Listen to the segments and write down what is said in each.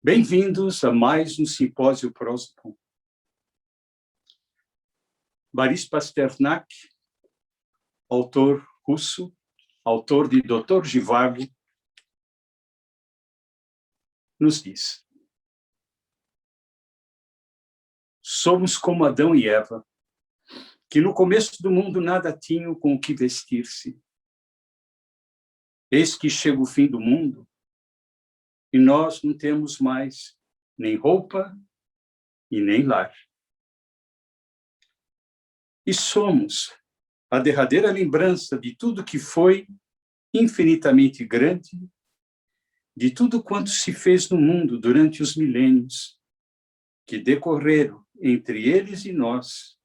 Bem-vindos a mais um simpósio Próximo. Boris Pasternak, autor russo, autor de Dr. Zhivago, nos diz: somos como Adão e Eva, que no começo do mundo nada tinham com o que vestir-se. Eis que chega o fim do mundo e nós não temos mais nem roupa e nem lar. E somos a derradeira lembrança de tudo que foi infinitamente grande, de tudo quanto se fez no mundo durante os milênios que decorreram entre eles e nós,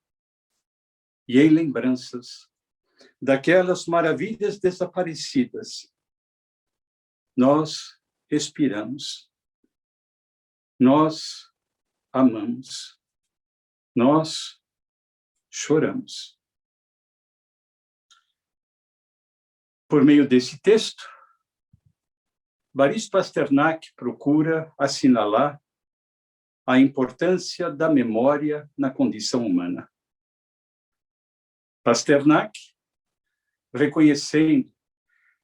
e em lembranças daquelas maravilhas desaparecidas. Nós respiramos, nós amamos, nós choramos. Por meio desse texto, Boris Pasternak procura assinalar a importância da memória na condição humana. Pasternak, reconhecendo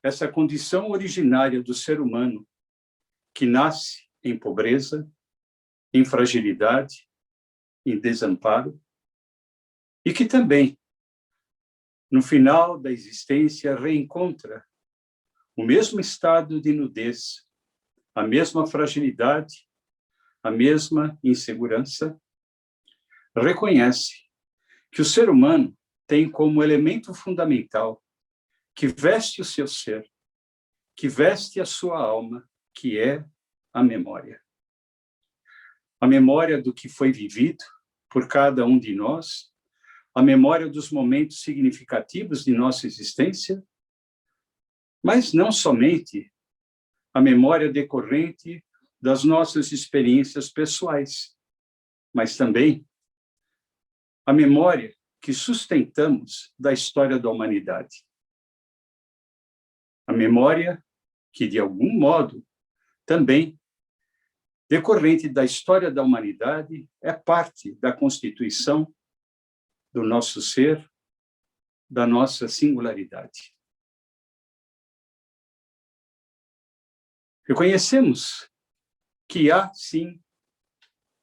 essa condição originária do ser humano, que nasce em pobreza, em fragilidade, em desamparo, e que também, no final da existência, reencontra o mesmo estado de nudez, a mesma fragilidade, a mesma insegurança, reconhece que o ser humano tem como elemento fundamental que veste o seu ser, que veste a sua alma, que é a memória. A memória do que foi vivido por cada um de nós, a memória dos momentos significativos de nossa existência, mas não somente a memória decorrente das nossas experiências pessoais, mas também a memória que sustentamos da história da humanidade. A memória que, de algum modo, também, decorrente da história da humanidade, é parte da constituição do nosso ser, da nossa singularidade. Reconhecemos que há, sim,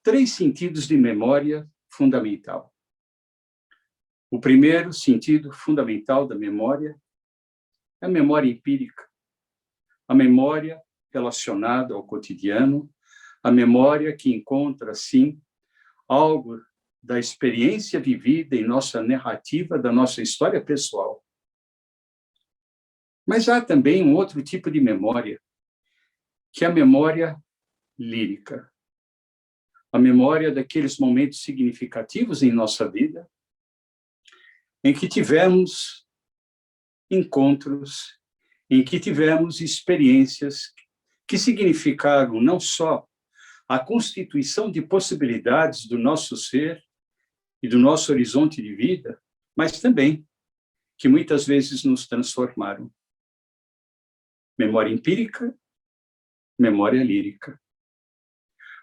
3 sentidos de memória fundamental. O primeiro sentido fundamental da memória é a memória empírica, a memória relacionada ao cotidiano, a memória que encontra, sim, algo da experiência vivida em nossa narrativa, da nossa história pessoal. Mas há também um outro tipo de memória, que é a memória lírica. A memória daqueles momentos significativos em nossa vida, em que tivemos encontros, em que tivemos experiências que significaram não só a constituição de possibilidades do nosso ser e do nosso horizonte de vida, mas também que muitas vezes nos transformaram. Memória empírica, memória lírica.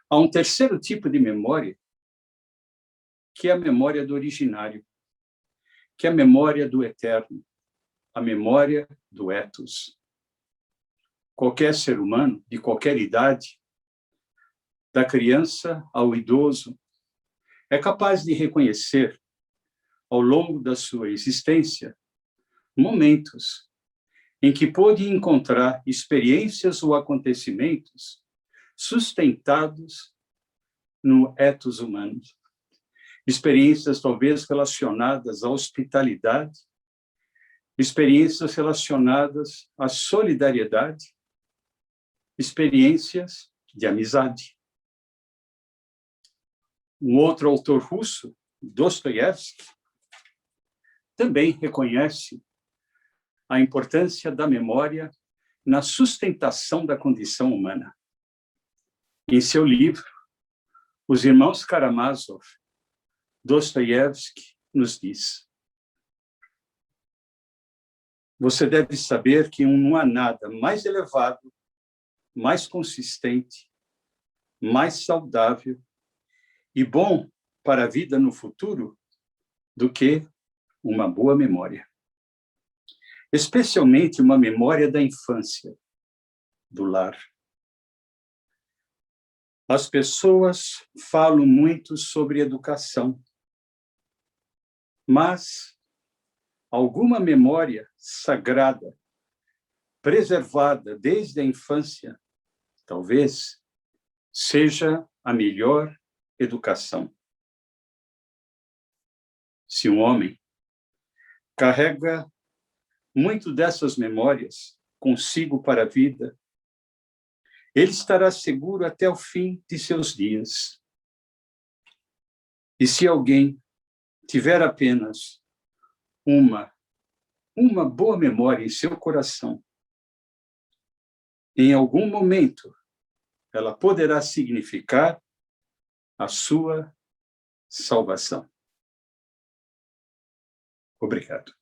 Há um terceiro tipo de memória, que é a memória do originário, que é a memória do eterno, a memória do ethos. Qualquer ser humano, de qualquer idade, da criança ao idoso, é capaz de reconhecer, ao longo da sua existência, momentos em que pôde encontrar experiências ou acontecimentos sustentados no ethos humano. Experiências talvez relacionadas à hospitalidade, experiências relacionadas à solidariedade, experiências de amizade. Um outro autor russo, Dostoiévski, também reconhece a importância da memória na sustentação da condição humana. Em seu livro, Os Irmãos Karamazov, Dostoiévski nos diz: você deve saber que não há nada mais elevado, mais consistente, mais saudável e bom para a vida no futuro do que uma boa memória. Especialmente uma memória da infância, do lar. As pessoas falam muito sobre educação, mas alguma memória sagrada, preservada desde a infância, talvez seja a melhor educação. Se um homem carrega muito dessas memórias consigo para a vida, ele estará seguro até o fim de seus dias. E se alguém tiver apenas uma boa memória em seu coração, em algum momento ela poderá significar a sua salvação. Obrigado.